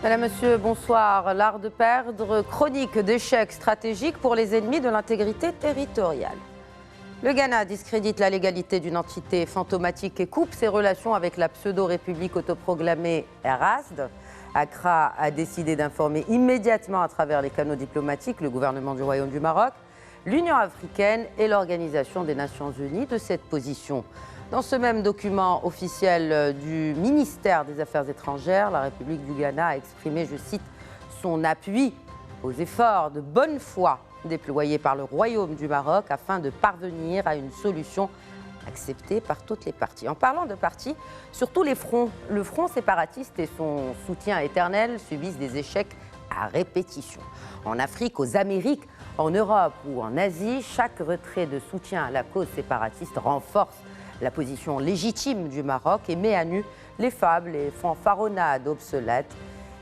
Madame, Monsieur, bonsoir. L'art de perdre, chronique d'échecs stratégiques pour les ennemis de l'intégrité territoriale. Le Ghana discrédite la légalité d'une entité fantomatique et coupe ses relations avec la pseudo-république autoproclamée RASD. Accra a décidé d'informer immédiatement à travers les canaux diplomatiques le gouvernement du Royaume du Maroc, l'Union africaine et l'Organisation des Nations Unies de cette position. Dans ce même document officiel du ministère des Affaires étrangères, la République du Ghana a exprimé, je cite, son appui aux efforts de bonne foi déployés par le Royaume du Maroc afin de parvenir à une solution acceptée par toutes les parties. En parlant de parties, sur tous les fronts, le front séparatiste et son soutien éternel subissent des échecs à répétition. En Afrique, aux Amériques, en Europe ou en Asie, chaque retrait de soutien à la cause séparatiste renforce la position légitime du Maroc et met à nu les fables et fanfaronnades obsolètes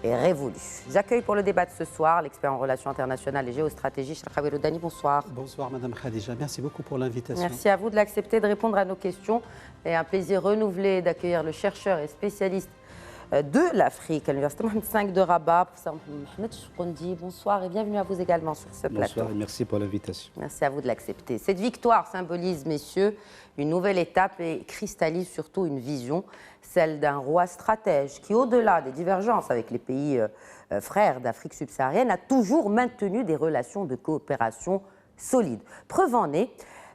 et révolues. J'accueille pour le débat de ce soir l'expert en relations internationales et géostratégie, Chelkhaoui Loudani. Bonsoir. Bonsoir Madame Khadija, merci beaucoup pour l'invitation. Merci à vous de l'accepter, de répondre à nos questions. Et un plaisir renouvelé d'accueillir le chercheur et spécialiste de l'Afrique à l'Université Mohamed V de Rabat, professeur Mohamed Choukondi. Bonsoir et bienvenue à vous également sur ce plateau. Bonsoir et merci pour l'invitation. Merci à vous de l'accepter. Cette victoire symbolise, messieurs, une nouvelle étape et cristallise surtout une vision, celle d'un roi stratège qui, au-delà des divergences avec les pays frères d'Afrique subsaharienne, a toujours maintenu des relations de coopération solides. Preuve en est,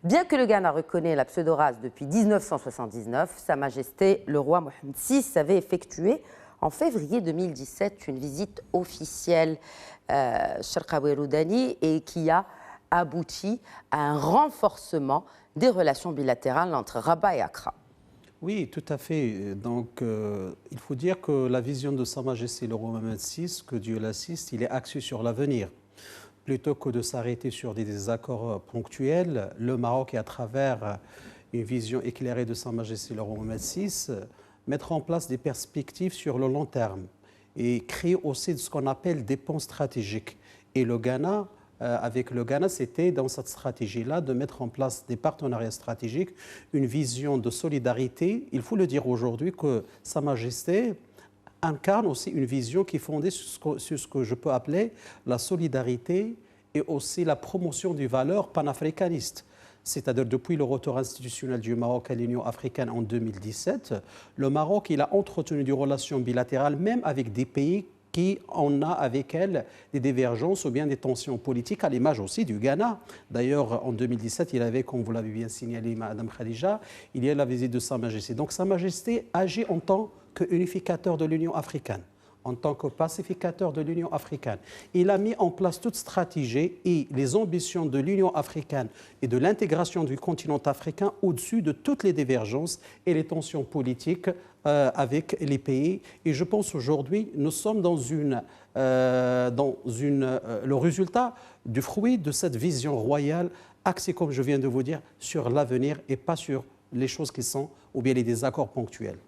bien que le Ghana reconnaît la pseudo-RASD depuis 1979, Sa Majesté le roi Mohamed VI avait effectué en février 2017 une visite officielle Chelkhaoui Loudani et qui a abouti à un renforcement des relations bilatérales entre Rabat et Accra. Oui, tout à fait. Donc, il faut dire que la vision de Sa Majesté le roi Mohamed VI, que Dieu l'assiste, il est axé sur l'avenir. Plutôt que de s'arrêter sur des désaccords ponctuels, le Maroc, et à travers une vision éclairée de Sa Majesté le roi Mohamed VI, mettre en place des perspectives sur le long terme et créer aussi ce qu'on appelle des ponts stratégiques. Et le Ghana, avec le Ghana, c'était dans cette stratégie-là de mettre en place des partenariats stratégiques, une vision de solidarité. Il faut le dire aujourd'hui que Sa Majesté incarne aussi une vision qui est fondée sur ce que je peux appeler la solidarité et aussi la promotion des valeurs panafricanistes. C'est-à-dire depuis le retour institutionnel du Maroc à l'Union africaine en 2017, le Maroc il a entretenu des relations bilatérales même avec des pays qui en a avec elle des divergences ou bien des tensions politiques, à l'image aussi du Ghana. D'ailleurs, en 2017, il avait, comme vous l'avez bien signalé, Madame Khadija, il y a la visite de Sa Majesté. Donc Sa Majesté agit en tant qu'unificateur de l'Union africaine, en tant que pacificateur de l'Union africaine. Il a mis en place toute stratégie et les ambitions de l'Union africaine et de l'intégration du continent africain au-dessus de toutes les divergences et les tensions politiques avec les pays. Et je pense aujourd'hui, nous sommes dans le résultat du fruit de cette vision royale axée, comme je viens de vous dire, sur l'avenir et pas sur les choses qui sont, ou bien les désaccords ponctuels.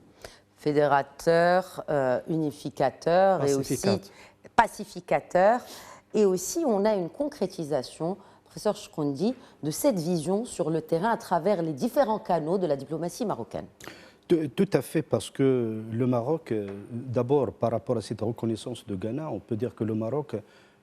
Fédérateur, unificateur et aussi pacificateur. Et aussi, on a une concrétisation, professeur Choukondi, de cette vision sur le terrain à travers les différents canaux de la diplomatie marocaine. Tout à fait, parce que le Maroc, d'abord par rapport à cette reconnaissance de Ghana, on peut dire que le Maroc,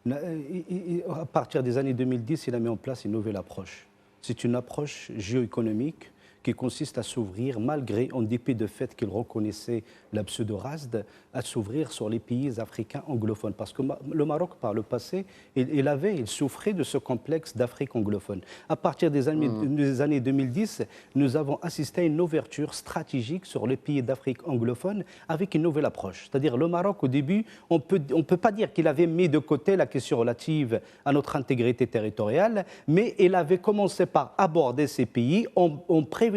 à partir des années 2010, il a mis en place une nouvelle approche. C'est une approche géoéconomique qui consiste à s'ouvrir, malgré, en dépit du fait qu'il reconnaissait la pseudo-RASD, à s'ouvrir sur les pays africains anglophones. Parce que le Maroc, par le passé, il souffrait de ce complexe d'Afrique anglophone. À partir des années 2010, nous avons assisté à une ouverture stratégique sur les pays d'Afrique anglophone avec une nouvelle approche. C'est-à-dire le Maroc, au début, on peut pas dire qu'il avait mis de côté la question relative à notre intégrité territoriale, mais il avait commencé par aborder ces pays en privilégiant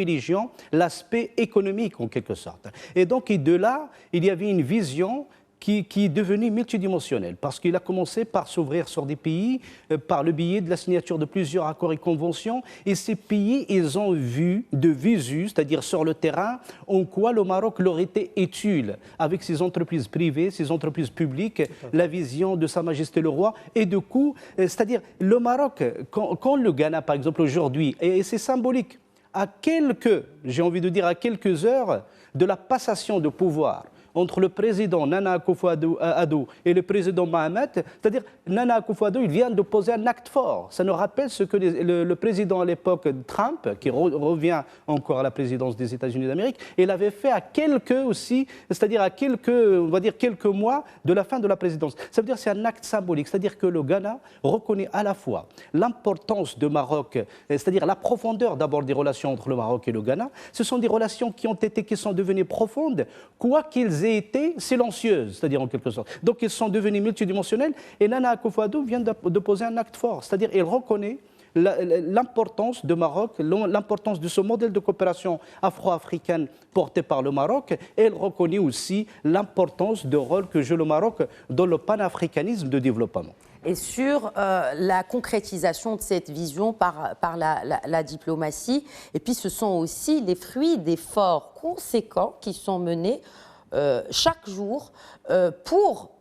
l'aspect économique en quelque sorte. Et donc, de là, il y avait une vision qui est devenue multidimensionnelle, parce qu'il a commencé par s'ouvrir sur des pays par le biais de la signature de plusieurs accords et conventions, et ces pays, ils ont vu de visu, c'est-à-dire sur le terrain, en quoi le Maroc leur était utile, avec ses entreprises privées, ses entreprises publiques, la vision de Sa Majesté le Roi, et du coup, c'est-à-dire le Maroc, quand le Ghana, par exemple, aujourd'hui, et c'est symbolique, à quelques heures de la passation de pouvoir entre le président Nana Akufo-Addo et le président Mohamed, c'est-à-dire Nana Akufo-Addo, il vient de poser un acte fort. Ça nous rappelle ce que le président à l'époque, Trump, qui revient encore à la présidence des États-Unis d'Amérique, il avait fait à c'est-à-dire à on va dire quelques mois de la fin de la présidence. Ça veut dire que c'est un acte symbolique, c'est-à-dire que le Ghana reconnaît à la fois l'importance du Maroc, c'est-à-dire la profondeur d'abord des relations entre le Maroc et le Ghana. Ce sont des relations qui sont devenues profondes, quoiqu'ils aient été silencieuses, c'est-à-dire en quelque sorte. Donc ils sont devenus multidimensionnels et Nana Akufo-Addo vient de poser un acte fort, c'est-à-dire il reconnaît l'importance du Maroc, l'importance de ce modèle de coopération afro-africaine porté par le Maroc, et elle reconnaît aussi l'importance du rôle que joue le Maroc dans le panafricanisme de développement. Et sur la concrétisation de cette vision par la diplomatie. Et puis ce sont aussi les fruits d'efforts conséquents qui sont menés chaque jour pour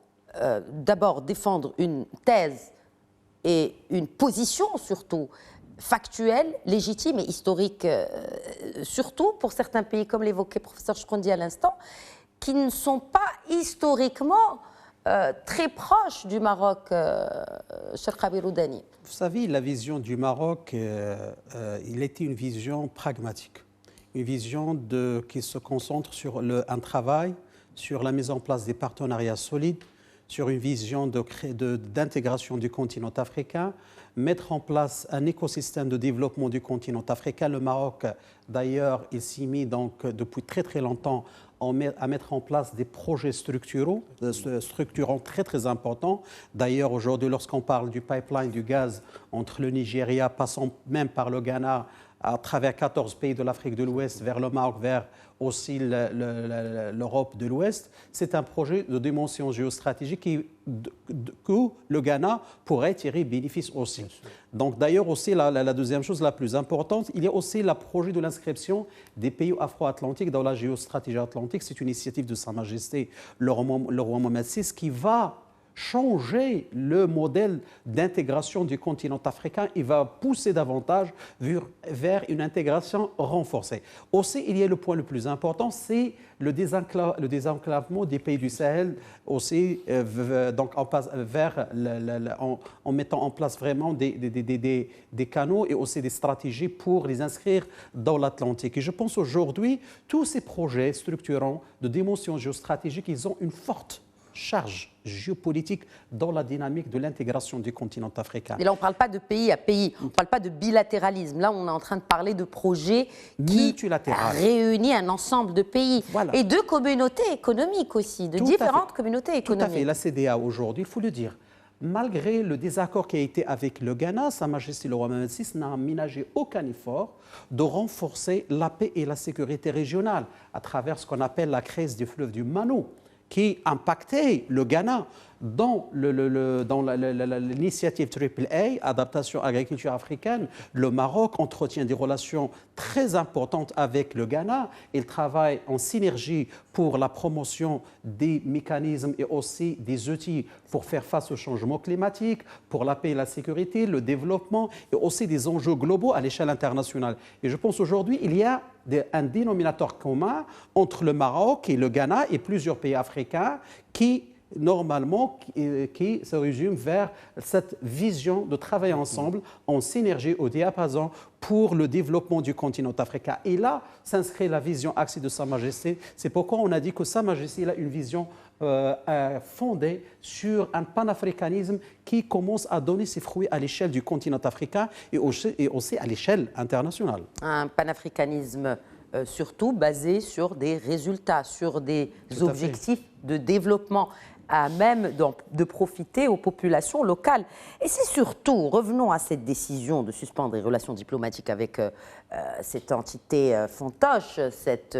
d'abord défendre une thèse et une position surtout factuelle, légitime et historique, surtout pour certains pays, comme l'évoquait le professeur Chkrondi à l'instant, qui ne sont pas historiquement très proches du Maroc, Cheikh Kabir Oudani. Vous savez, la vision du Maroc, il était une vision pragmatique, une vision qui se concentre sur un travail, sur la mise en place des partenariats solides, sur une vision d'intégration du continent africain, mettre en place un écosystème de développement du continent africain. Le Maroc, d'ailleurs, il s'y met donc depuis très très longtemps à mettre en place des projets structurants très très importants. D'ailleurs, aujourd'hui, lorsqu'on parle du pipeline du gaz entre le Nigeria, passant même par le Ghana, à travers 14 pays de l'Afrique de l'Ouest, vers le Maroc, vers aussi l'Europe de l'Ouest, c'est un projet de dimension géostratégique que le Ghana pourrait tirer bénéfice aussi. Donc d'ailleurs aussi, la deuxième chose la plus importante, il y a aussi le projet de l'inscription des pays afro-atlantiques dans la géostratégie atlantique. C'est une initiative de Sa Majesté le roi Mohamed VI qui va changer le modèle d'intégration du continent africain. Il va pousser davantage vers une intégration renforcée. Aussi, il y a le point le plus important, c'est le désenclavement des pays du Sahel, aussi, donc en mettant en place vraiment des canaux et aussi des stratégies pour les inscrire dans l'Atlantique. Et je pense aujourd'hui, tous ces projets structurants de dimension géostratégique, ils ont une forte charge géopolitique dans la dynamique de l'intégration du continent africain. Et là, on ne parle pas de pays à pays, on ne parle pas de bilatéralisme. Là, on est en train de parler de projets qui réunissent un ensemble de pays et de communautés économiques aussi, de différentes communautés économiques. Tout à fait. La CEDEAO aujourd'hui, il faut le dire, malgré le désaccord qui a été avec le Ghana, Sa Majesté le roi Mohamed VI n'a ménagé aucun effort de renforcer la paix et la sécurité régionale à travers ce qu'on appelle la crise du fleuve du Mano, qui impactait le Ghana dans l'initiative AAA, Adaptation Agriculture africaine. Le Maroc entretient des relations très importantes avec le Ghana. Il travaille en synergie pour la promotion des mécanismes et aussi des outils pour faire face au changement climatique, pour la paix et la sécurité, le développement et aussi des enjeux globaux à l'échelle internationale. Et je pense aujourd'hui il y a un dénominateur commun entre le Maroc et le Ghana et plusieurs pays africains qui se résume vers cette vision de travailler ensemble en synergie au diapason pour le développement du continent africain. Et là s'inscrit la vision axée de Sa Majesté. C'est pourquoi on a dit que Sa Majesté a une vision fondée sur un panafricanisme qui commence à donner ses fruits à l'échelle du continent africain et aussi à l'échelle internationale. Un panafricanisme surtout basé sur des résultats, sur des objectifs de développement, à même de profiter aux populations locales. Et c'est surtout, revenons à cette décision de suspendre les relations diplomatiques avec cette entité fantoche, cette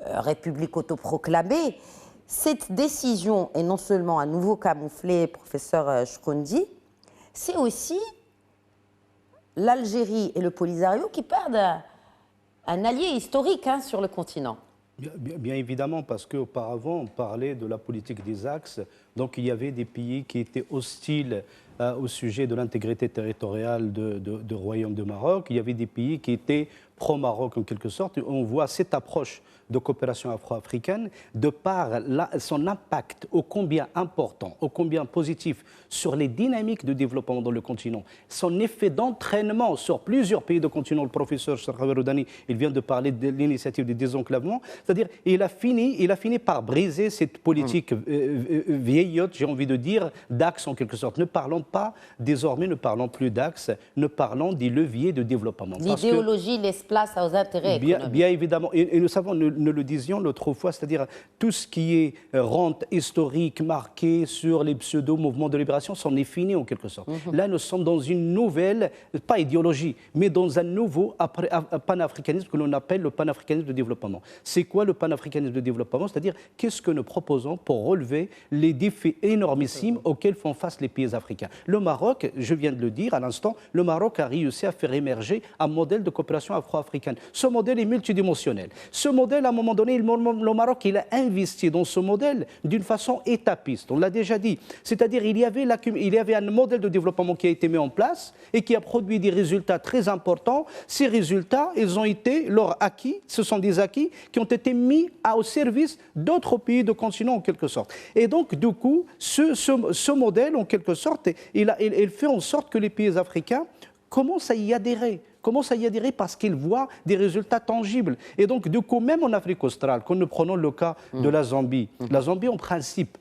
république autoproclamée. Cette décision est non seulement à nouveau camouflée, professeur Chkrondi, c'est aussi l'Algérie et le Polisario qui perdent un allié historique sur le continent. Bien évidemment, parce qu'auparavant, on parlait de la politique des axes Donc il y avait des pays qui étaient hostiles au sujet de l'intégrité territoriale du Royaume de Maroc. Il y avait des pays qui étaient pro-Maroc en quelque sorte. On voit cette approche de coopération afro-africaine de par son impact ô combien important, ô combien positif sur les dynamiques de développement dans le continent, son effet d'entraînement sur plusieurs pays du continent. Le professeur Sharhawi Roudani, il vient de parler de l'initiative de désenclavement, c'est-à-dire il a fini par briser cette politique vieillotte, j'ai envie de dire, d'axe en quelque sorte. Ne parlons plus d'axe, ne parlons des leviers de développement. L'idéologie laisse place aux intérêts économiques. Bien évidemment, et nous savons, nous le disions l'autre fois, c'est-à-dire tout ce qui est rente historique marquée sur les pseudo-mouvements de libération, c'en est fini en quelque sorte. Là, nous sommes dans une nouvelle, pas idéologie, mais dans un nouveau panafricanisme que l'on appelle le panafricanisme de développement. C'est quoi le panafricanisme de développement? C'est-à-dire, qu'est-ce que nous proposons pour relever les défis énormissimes auxquels font face les pays africains? Le Maroc, je viens de le dire à l'instant, le Maroc a réussi à faire émerger un modèle de coopération afro-africaine. Ce modèle est multidimensionnel. Ce modèle, à un moment donné, le Maroc, il a investi dans ce modèle d'une façon étapiste. On l'a déjà dit. C'est-à-dire, il y avait un modèle de développement qui a été mis en place et qui a produit des résultats très importants. Ces résultats, ils ont été leurs acquis. Ce sont des acquis qui ont été mis au service d'autres pays du continent, en quelque sorte. Et donc, du coup, ce modèle, en quelque sorte, il fait en sorte que les pays africains commencent à y adhérer. Parce qu'ils voient des résultats tangibles. Et donc, du coup, même en Afrique australe, quand nous prenons le cas de la Zambie, la Zambie, en principe,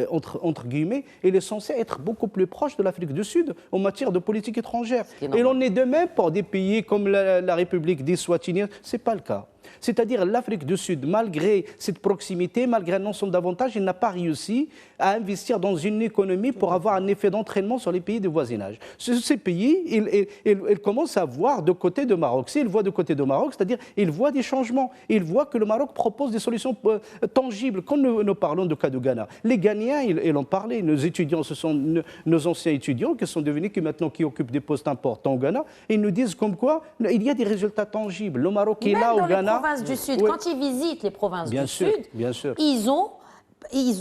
entre guillemets, elle est censée être beaucoup plus proche de l'Afrique du Sud en matière de politique étrangère. Et l'on est de même pour des pays comme la République d'Eswatini, ce n'est pas le cas. C'est-à-dire l'Afrique du Sud, malgré cette proximité, malgré un ensemble d'avantages, il n'a pas réussi à investir dans une économie pour avoir un effet d'entraînement sur les pays de voisinage. Ces pays, ils commencent à voir de côté de Maroc. S'ils voient de côté de Maroc, c'est-à-dire ils voient des changements. Ils voient que le Maroc propose des solutions tangibles. Quand nous parlons du cas de Ghana, les Ghanéens, ils en parlaient. Nos étudiants, ce sont nos anciens étudiants qui sont devenus, qui occupent des postes importants au Ghana. Ils nous disent comme quoi il y a des résultats tangibles. Le Maroc est là au Ghana. Du Sud. Oui. Quand ils visitent les provinces du Sud, bien sûr. Ils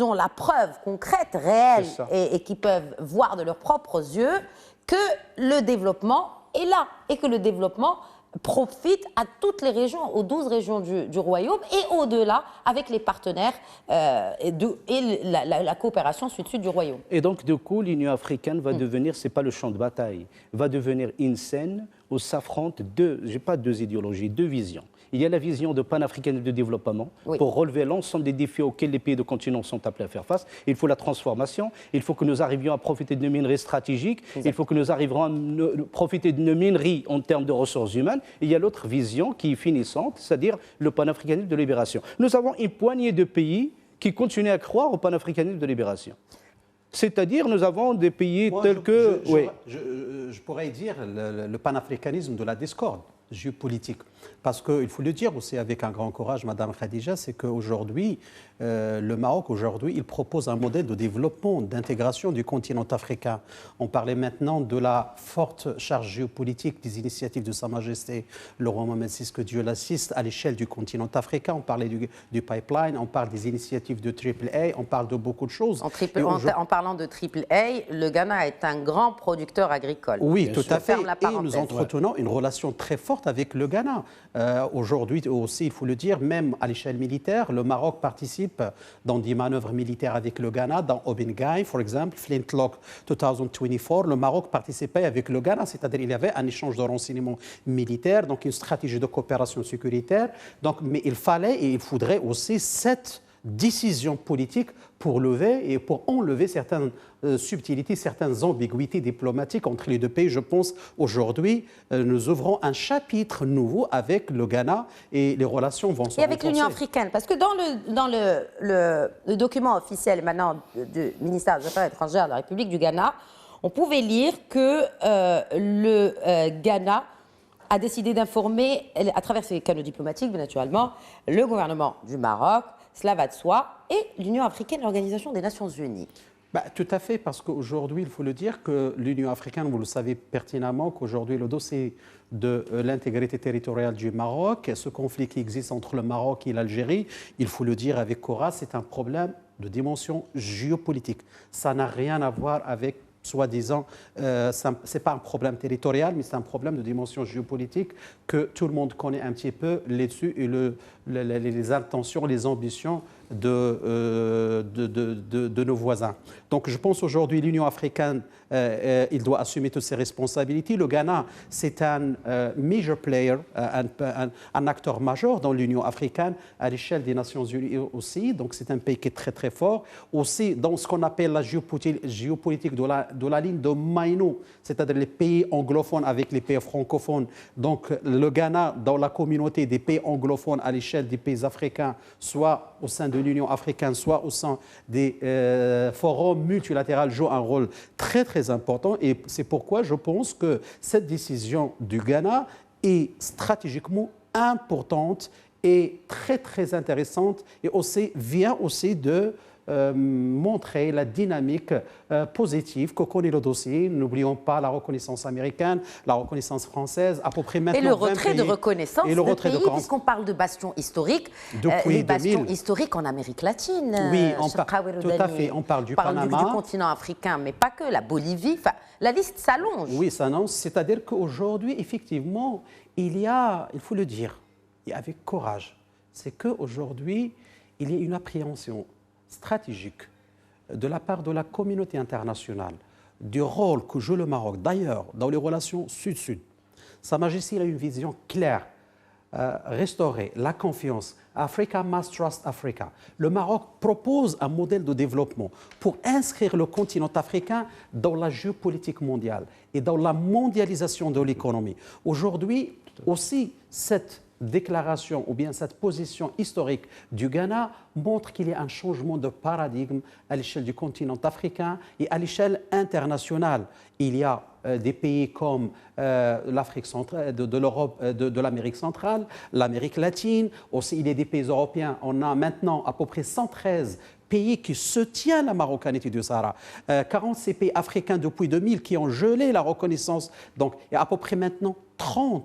ont la preuve concrète, réelle, et qu'ils peuvent voir de leurs propres yeux que le développement est là et que le développement profite à toutes les régions, aux 12 régions du Royaume et au-delà avec les partenaires et la coopération sud-sud du Royaume. Et donc, du coup, l'Union africaine va devenir, ce n'est pas le champ de bataille, va devenir une scène où s'affrontent deux idéologies, deux visions. Il y a la vision de panafricanisme de développement pour relever l'ensemble des défis auxquels les pays du continent sont appelés à faire face. Il faut la transformation, il faut que nous arrivions à profiter de nos minerais stratégiques, il faut que nous arrivions à profiter de nos mineries en termes de ressources humaines. Et il y a l'autre vision qui est finissante, c'est-à-dire le panafricanisme de libération. Nous avons une poignée de pays qui continuent à croire au panafricanisme de libération. C'est-à-dire, nous avons des pays tels que... Je pourrais dire le panafricanisme de la discorde géopolitique. Parce qu'il faut le dire aussi avec un grand courage, Madame Khadija, c'est qu'aujourd'hui, le Maroc, il propose un modèle de développement, d'intégration du continent africain. On parlait maintenant de la forte charge géopolitique des initiatives de Sa Majesté, le roi Mohamed VI, que Dieu l'assiste, à l'échelle du continent africain. On parlait du pipeline, on parle des initiatives de AAA, on parle de beaucoup de choses. En parlant de AAA, le Ghana est un grand producteur agricole. Oui, tout à fait. Et nous entretenons une relation très forte avec le Ghana. Aujourd'hui aussi, il faut le dire, même à l'échelle militaire, le Maroc participe dans des manœuvres militaires avec le Ghana, dans Obengai, par exemple, Flintlock 2024. Le Maroc participait avec le Ghana, c'est-à-dire il y avait un échange de renseignements militaires, donc une stratégie de coopération sécuritaire. Donc, mais il fallait et il faudrait aussi cette décision politique pour lever et pour enlever certaines subtilités, certaines ambiguïtés diplomatiques entre les deux pays. Je pense aujourd'hui, nous ouvrons un chapitre nouveau avec le Ghana et les relations vont se renforcer. Et avec l'Union africaine, parce que dans le document officiel maintenant du ministère des Affaires étrangères de la République du Ghana, on pouvait lire que le Ghana a décidé d'informer, à travers ses canaux diplomatiques, naturellement, le gouvernement du Maroc, cela va de soi, et l'Union africaine, l'Organisation des Nations Unies. Tout à fait, parce qu'aujourd'hui, il faut le dire que l'Union africaine, vous le savez pertinemment, qu'aujourd'hui, le dossier de l'intégrité territoriale du Maroc, ce conflit qui existe entre le Maroc et l'Algérie, il faut le dire avec courage, c'est un problème de dimension géopolitique. Ça n'a rien à voir avec soi-disant, ce n'est pas un problème territorial, mais c'est un problème de dimension géopolitique que tout le monde connaît un petit peu là-dessus et les intentions, les ambitions de nos voisins. Donc je pense aujourd'hui l'Union africaine, il doit assumer toutes ses responsabilités. Le Ghana, c'est un major player, un acteur majeur dans l'Union africaine à l'échelle des Nations Unies aussi. Donc c'est un pays qui est très très fort. Aussi dans ce qu'on appelle la géopolitique de la ligne de Maïno, c'est-à-dire les pays anglophones avec les pays francophones. Donc le Ghana dans la communauté des pays anglophones à l'échelle des pays africains, soit au sein de l'Union africaine, soit au sein des forums multilatéraux, joue un rôle très très important. Et c'est pourquoi je pense que cette décision du Ghana est stratégiquement importante et très très intéressante et aussi vient aussi de montrer la dynamique positive que connaît le dossier. N'oublions pas la reconnaissance américaine, la reconnaissance française, à peu près maintenant. Et le retrait de reconnaissance de pays, puisqu'on parle de bastions historiques, les bastions historiques en Amérique latine. Oui, tout à fait. On parle du Panama. Du continent africain, mais pas que, la Bolivie. La liste s'allonge. Oui, s'allonge. C'est-à-dire qu'aujourd'hui, effectivement, il faut le dire, et avec courage, c'est qu'aujourd'hui, il y a une appréhension stratégique de la part de la communauté internationale du rôle que joue le Maroc. D'ailleurs, dans les relations sud-sud, Sa Majesté a une vision claire, restaurer la confiance. Africa must trust Africa. Le Maroc propose un modèle de développement pour inscrire le continent africain dans la géopolitique mondiale et dans la mondialisation de l'économie. Aujourd'hui, aussi, cette déclaration ou bien cette position historique du Ghana montre qu'il y a un changement de paradigme à l'échelle du continent africain et à l'échelle internationale. Il y a des pays comme l'Afrique centrale, de l'Europe, de l'Amérique centrale, l'Amérique latine, aussi il y a des pays européens. On a maintenant à peu près 113 pays qui soutiennent la marocanité du Sahara. 46 pays africains depuis 2000 qui ont gelé la reconnaissance. Donc, il y a à peu près maintenant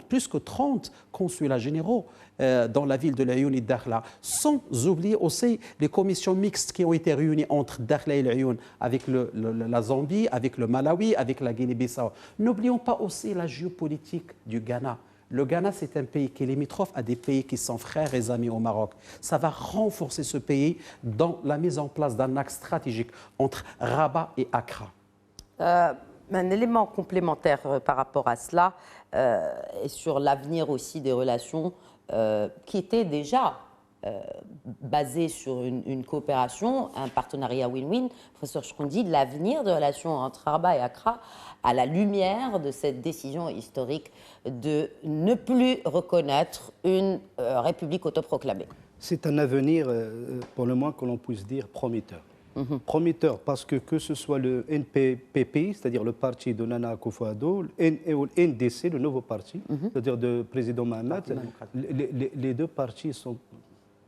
plus que 30 consulats généraux dans la ville de l'Ayoun et Dakhla, sans oublier aussi les commissions mixtes qui ont été réunies entre Dakhla et l'Ayoun avec la Zambie, avec le Malawi, avec la Guinée-Bissau. N'oublions pas aussi la géopolitique du Ghana. Le Ghana, c'est un pays qui est limitrophe à des pays qui sont frères et amis au Maroc. Ça va renforcer ce pays dans la mise en place d'un axe stratégique entre Rabat et Accra. Un élément complémentaire par rapport à cela et sur l'avenir aussi des relations qui étaient déjà basées sur une coopération, un partenariat win-win. Professeur Choukondi, l'avenir des relations entre Rabat et Accra à la lumière de cette décision historique de ne plus reconnaître une république autoproclamée. C'est un avenir, pour le moins que l'on puisse dire, prometteur. Prometteur parce que ce soit le NPP, c'est-à-dire le parti de Nana Akufo-Addo, ou le NDC, le nouveau parti, c'est-à-dire de président Mahamat, les deux partis sont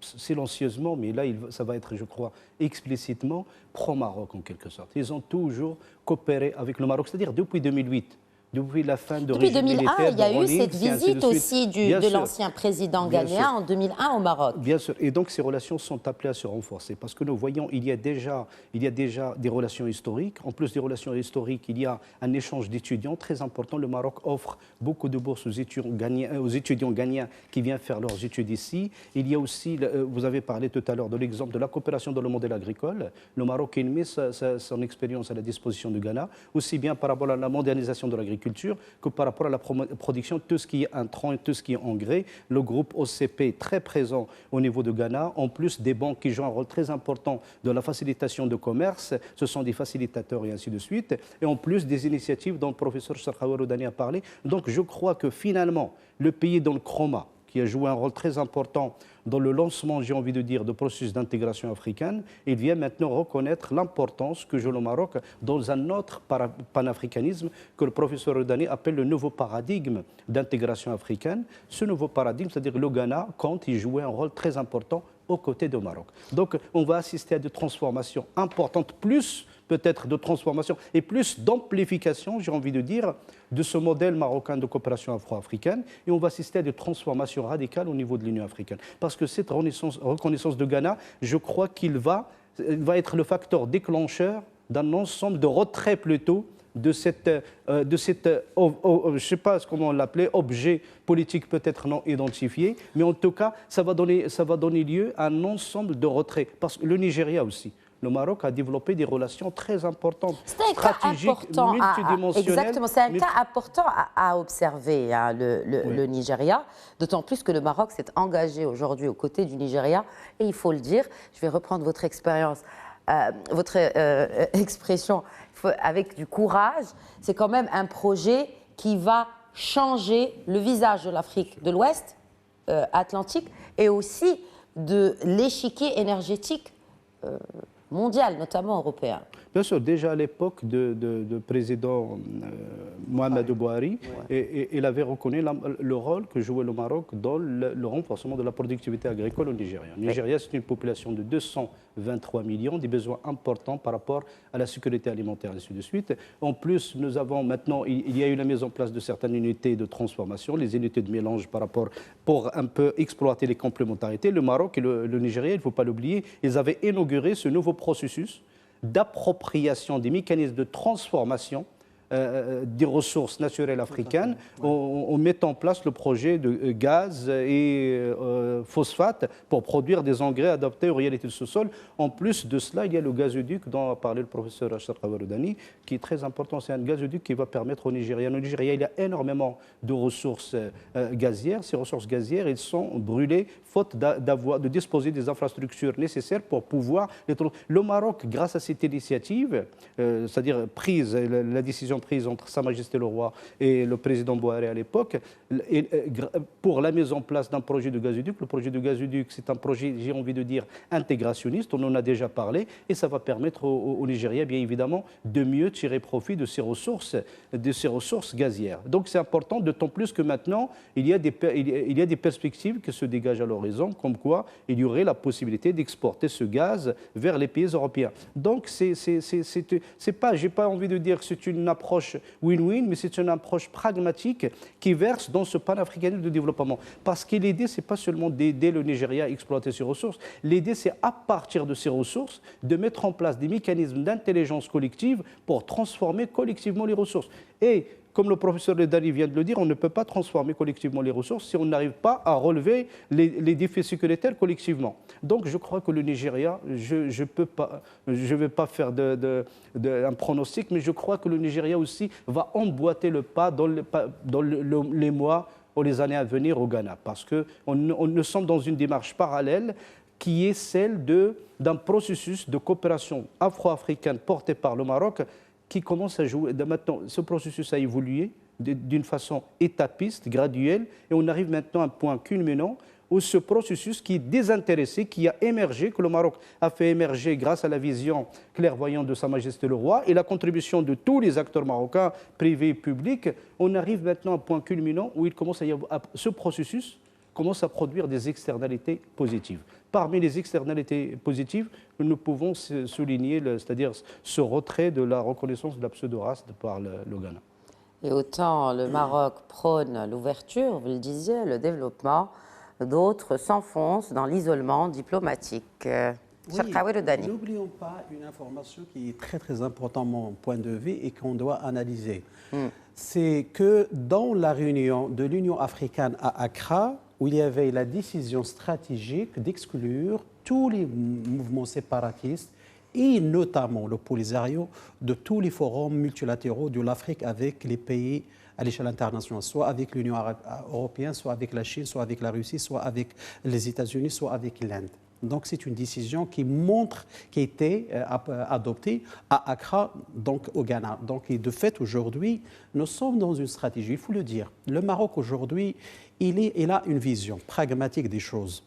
silencieusement, mais là, ça va être, je crois, explicitement pro-Maroc en quelque sorte. Ils ont toujours coopéré avec le Maroc, c'est-à-dire depuis 2008. Depuis la fin de Depuis 2001, il y a eu cette visite aussi de l'ancien président ghanéen en 2001 au Maroc. Bien sûr, et donc ces relations sont appelées à se renforcer parce que nous voyons il y a déjà des relations historiques. En plus des relations historiques, il y a un échange d'étudiants très important. Le Maroc offre beaucoup de bourses aux étudiants ghanéens qui viennent faire leurs études ici. Il y a aussi, vous avez parlé tout à l'heure de l'exemple de la coopération dans le modèle agricole. Le Maroc a mis son expérience à la disposition du Ghana, aussi bien par rapport à la modernisation de l'agriculture que par rapport à la production, tout ce qui est intrant et tout ce qui est engrais. Le groupe OCP très présent au niveau de Ghana, en plus des banques qui jouent un rôle très important de la facilitation de commerce, ce sont des facilitateurs et ainsi de suite, et en plus des initiatives dont le professeur Sarhaoui Roudani a parlé. Donc je crois que finalement, le pays dans le chroma, qui a joué un rôle très important dans le lancement, j'ai envie de dire, de processus d'intégration africaine, il vient maintenant reconnaître l'importance que joue le Maroc dans un autre panafricanisme que le professeur Roudani appelle le nouveau paradigme d'intégration africaine. Ce nouveau paradigme, c'est-à-dire le Ghana, compte y jouer un rôle très important aux côtés du Maroc. Donc on va assister à des transformations importantes, plus peut-être de transformation et plus d'amplification, j'ai envie de dire, de ce modèle marocain de coopération afro-africaine. Et on va assister à des transformations radicales au niveau de l'Union africaine. Parce que cette reconnaissance de Ghana, je crois qu'il va être le facteur déclencheur d'un ensemble de retrait plutôt de cette je ne sais pas comment on l'appelait, objet politique peut-être non identifié, mais en tout cas, ça va donner lieu à un ensemble de retraits. Parce que le Nigeria aussi, le Maroc a développé des relations très importantes, stratégiques, multidimensionnelles. Exactement, c'est un cas important à observer, hein, le Nigeria, d'autant plus que le Maroc s'est engagé aujourd'hui aux côtés du Nigeria, et il faut le dire, je vais reprendre votre expérience, votre expression avec du courage, c'est quand même un projet qui va changer le visage de l'Afrique de l'Ouest Atlantique et aussi de l'échiquier énergétique mondial, notamment européen. Bien sûr, déjà à l'époque de président Mohamed Bouhari, il avait reconnu le rôle que jouait le Maroc dans le renforcement de la productivité agricole au Nigeria. Le Nigeria, c'est une population de 223 millions, des besoins importants par rapport à la sécurité alimentaire, et ainsi de suite. En plus, nous avons maintenant, il y a eu la mise en place de certaines unités de transformation, les unités de mélange pour un peu exploiter les complémentarités. Le Maroc et le Nigeria, il ne faut pas l'oublier, ils avaient inauguré ce nouveau processus d'appropriation des mécanismes de transformation des ressources naturelles africaines. On met en place le projet de gaz et phosphate pour produire des engrais adaptés aux réalités de ce sol. En plus de cela, il y a le gazoduc dont a parlé le professeur Achtar Kawaroudani, qui est très important. C'est un gazoduc qui va permettre au Nigeria. Au Nigeria, il y a énormément de ressources gazières. Ces ressources gazières, elles sont brûlées faute de disposer des infrastructures nécessaires pour pouvoir les trouver. Le Maroc, grâce à cette initiative, c'est-à-dire la décision prise entre Sa Majesté le Roi et le président Bouhari à l'époque, pour la mise en place d'un projet de gazoduc. Le projet de gazoduc, c'est un projet, j'ai envie de dire, intégrationniste, on en a déjà parlé, et ça va permettre au Nigeria, bien évidemment, de mieux tirer profit de ces ressources gazières. Donc c'est important, d'autant plus que maintenant, il y a des perspectives qui se dégagent à l'horizon, comme quoi il y aurait la possibilité d'exporter ce gaz vers les pays européens. Donc c'est pas, j'ai pas envie de dire que c'est une approche win-win, mais c'est une approche pragmatique qui verse dans ce panafricanisme de développement. Parce que l'idée, ce n'est pas seulement d'aider le Nigeria à exploiter ses ressources, l'idée, c'est à partir de ces ressources, de mettre en place des mécanismes d'intelligence collective pour transformer collectivement les ressources. Et comme le professeur Ledari vient de le dire, on ne peut pas transformer collectivement les ressources si on n'arrive pas à relever les défis sécuritaires collectivement. Donc je crois que le Nigeria, je ne vais pas faire un pronostic, mais je crois que le Nigeria aussi va emboîter le pas dans les mois ou les années à venir au Ghana. Parce qu'on nous sommes dans une démarche parallèle qui est celle d'un processus de coopération afro-africaine porté par le Maroc, qui commence à jouer. Maintenant, ce processus a évolué d'une façon étapiste, graduelle, et on arrive maintenant à un point culminant où ce processus qui est désintéressé, qui a émergé, que le Maroc a fait émerger grâce à la vision clairvoyante de Sa Majesté le Roi et la contribution de tous les acteurs marocains, privés et publics, on arrive maintenant à un point culminant où ce processus commence à produire des externalités positives. Parmi les externalités positives, nous pouvons souligner c'est-à-dire ce retrait de la reconnaissance de la pseudo-race par le Ghana. Et autant le Maroc prône l'ouverture, vous le disiez, le développement, d'autres s'enfoncent dans l'isolement diplomatique. Oui, n'oublions pas une information qui est très très importante de mon point de vue et qu'on doit analyser. C'est que dans la réunion de l'Union africaine à Accra, où il y avait la décision stratégique d'exclure tous les mouvements séparatistes et notamment le Polisario de tous les forums multilatéraux de l'Afrique avec les pays à l'échelle internationale, soit avec l'Union européenne, soit avec la Chine, soit avec la Russie, soit avec les États-Unis, soit avec l'Inde. Donc c'est une décision qui a été adoptée à Accra, donc au Ghana. Donc et de fait aujourd'hui, nous sommes dans une stratégie, il faut le dire. Le Maroc aujourd'hui, il a une vision pragmatique des choses.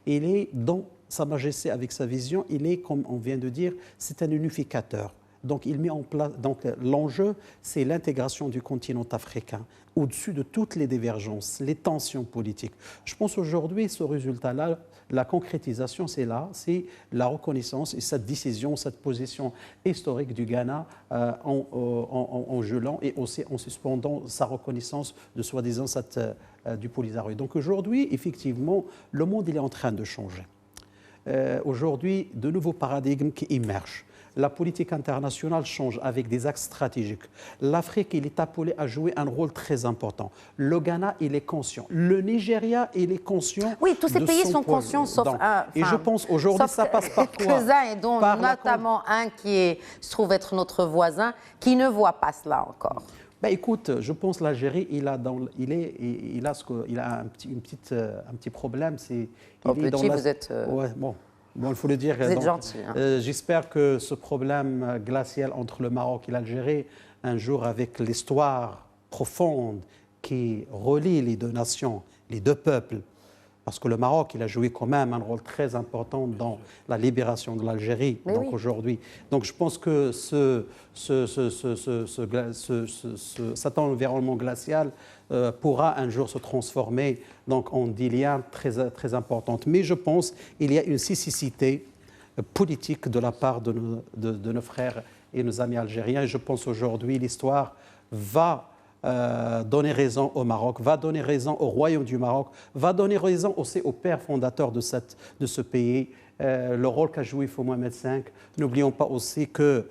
Il est dans Sa Majesté avec sa vision, il est, comme on vient de dire, c'est un unificateur. Donc il met en place. Donc l'enjeu, c'est l'intégration du continent africain au-dessus de toutes les divergences, les tensions politiques. Je pense aujourd'hui, ce résultat-là La concrétisation, c'est là, c'est la reconnaissance et cette décision, cette position historique du Ghana en gelant et aussi en suspendant sa reconnaissance de soi-disant du Polisario. Donc aujourd'hui, effectivement, le monde il est en train de changer. Aujourd'hui, de nouveaux paradigmes qui émergent. La politique internationale change avec des axes stratégiques. L'Afrique, il est appelé à jouer un rôle très important. Le Ghana, il est conscient. Le Nigeria, il est conscient. Oui, tous ces pays sont conscients, sauf un. Et je pense aujourd'hui, ça passe par quoi? Quelques-uns, et dont notamment un qui se trouve être notre voisin, qui ne voit pas cela encore. Ben écoute, je pense que l'Algérie, il a un petit problème. Vous êtes. Ouais, bon, il faut le dire. Vous êtes gentil. Hein. J'espère que ce problème glacial entre le Maroc et l'Algérie, un jour avec l'histoire profonde qui relie les deux nations, les deux peuples, parce que le Maroc, il a joué quand même un rôle très important dans la libération de l'Algérie. Donc aujourd'hui, donc je pense que cet environnement glacial pourra un jour se transformer donc en des liens très, très importants. Mais je pense qu'il y a une cécité politique de la part de nos frères et nos amis algériens. Et je pense aujourd'hui l'histoire va donner raison au Maroc, va donner raison au royaume du Maroc, va donner raison aussi au père fondateur de ce pays, le rôle qu'a joué Mohamed V. N'oublions pas aussi que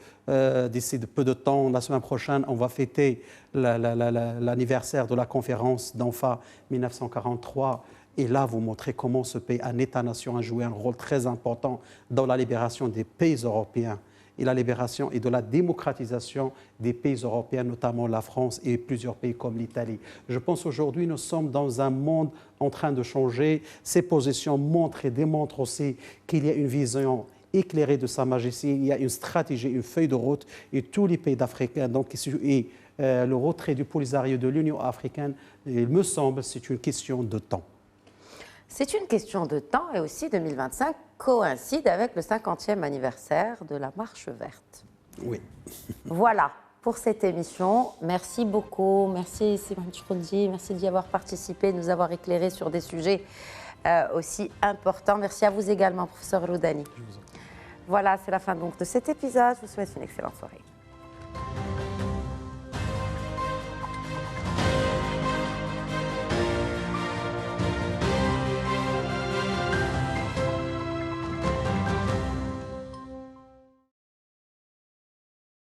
d'ici peu de temps, la semaine prochaine, on va fêter l'anniversaire de la conférence d'Anfa 1943. Et là, vous montrez comment ce pays, un État-nation, a joué un rôle très important dans la libération des pays européens et la libération et de la démocratisation des pays européens, notamment la France et plusieurs pays comme l'Italie. Je pense qu'aujourd'hui, nous sommes dans un monde en train de changer. Ces positions montrent et démontrent aussi qu'il y a une vision éclairée de Sa Majesté, il y a une stratégie, une feuille de route, et tous les pays africains, donc, et le retrait du Polisario de l'Union africaine, il me semble, c'est une question de temps. C'est une question de temps et aussi 2025 coïncide avec le 50e anniversaire de la Marche verte. Oui. Voilà pour cette émission. Merci beaucoup. Merci Simone Chkroundi. Merci d'y avoir participé, de nous avoir éclairé sur des sujets aussi importants. Merci à vous également, professeur Loudani. Voilà, c'est la fin donc de cet épisode. Je vous souhaite une excellente soirée.